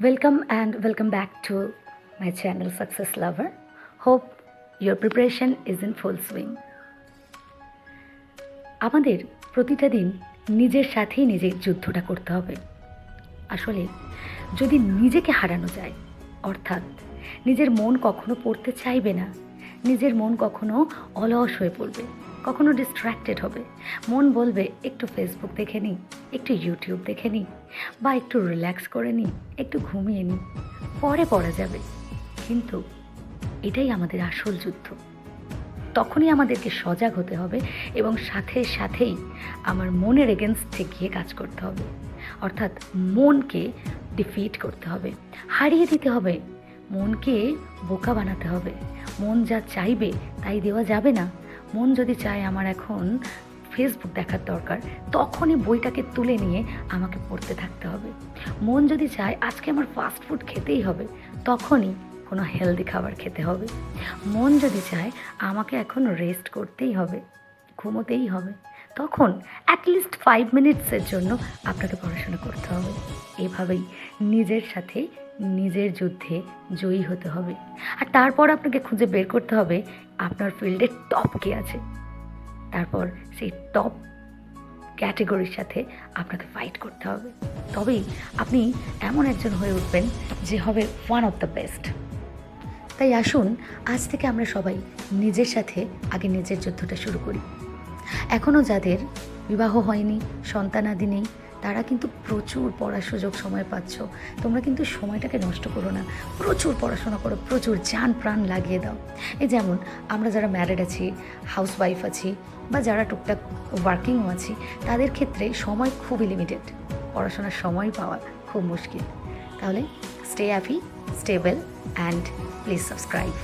Welcome back to my channel Success Lover. Hope your preparation is in full swing. আমাদের প্রতিটা দিন নিজের সাথেই নিজের যুদ্ধটা করতে হবে। আসলে যদি নিজেকে হারানো যায়, অর্থাৎ নিজের মন কখনো পড়তে চাইবে না, নিজের মন কখনো অলস হয়ে পড়বে, কখনো ডিস্ট্র্যাক্টেড হবে, মন বলবে একটু ফেসবুক দেখে নিই, একটু ইউটিউব দেখে নিই, বা একটু রিল্যাক্স করে নিই, একটু ঘুমিয়ে নিই, পরে পড়া যাবে। কিন্তু এটাই আমাদের আসল যুদ্ধ। তখনই আমাদেরকে সজাগ হতে হবে এবং সাথেই আমার মনের এগেনস্টে গিয়ে কাজ করতে হবে। অর্থাৎ মনকে ডিফিট করতে হবে, হারিয়ে দিতে হবে, মনকে বোকা বানাতে হবে। মন যা চাইবে তাই দেওয়া যাবে না। মন যদি চায় আমার এখন ফেসবুক দেখার দরকার, তখনই বইটাকে তুলে নিয়ে আমাকে পড়তে থাকতে হবে। মন যদি চায় আজকে আমার ফাস্ট ফুড খেতেই হবে, তখনই কোনো হেলদি খাবার খেতে হবে। মন যদি চায় আমাকে এখন রেস্ট করতেই হবে, ঘুমোতেই হবে, তখন অ্যাটলিস্ট 5 মিনিটসের জন্য আপনাকে পড়াশোনা করতে হবে। এভাবেই নিজের সাথে নিজের যুদ্ধে জয়ী হতে হবে। আর তারপর আপনাকে খুঁজে বের করতে হবে আপনার ফিল্ডে টপ কে আছে। তারপর সেই টপ ক্যাটেগরির সাথে আপনাকে ফাইট করতে হবে। তবেই আপনি এমন একজন হয়ে উঠবেন যে হবে ওয়ান অফ দ্য বেস্ট। তাই আসুন আজ থেকে আমরা সবাই নিজের সাথে আগে নিজের যুদ্ধটা শুরু করি। এখনও যাদের বিবাহ হয়নি, সন্তানাদি নেই, তারা কিন্তু প্রচুর পড়ার সুযোগ সময় পাচ্ছ। তোমরা কিন্তু সময়টাকে নষ্ট করো না, প্রচুর পড়াশোনা করো, প্রচুর জান প্রাণ লাগিয়ে দাও। এই যেমন আমরা যারা ম্যারিড আছি, হাউসওয়াইফ আছি, বা যারা টুকটাক ওয়ার্কিংও আছি, তাদের ক্ষেত্রে সময় খুবই লিমিটেড, পড়াশোনার সময় পাওয়া খুব মুশকিল। তাহলে stay happy, stay well, and please subscribe.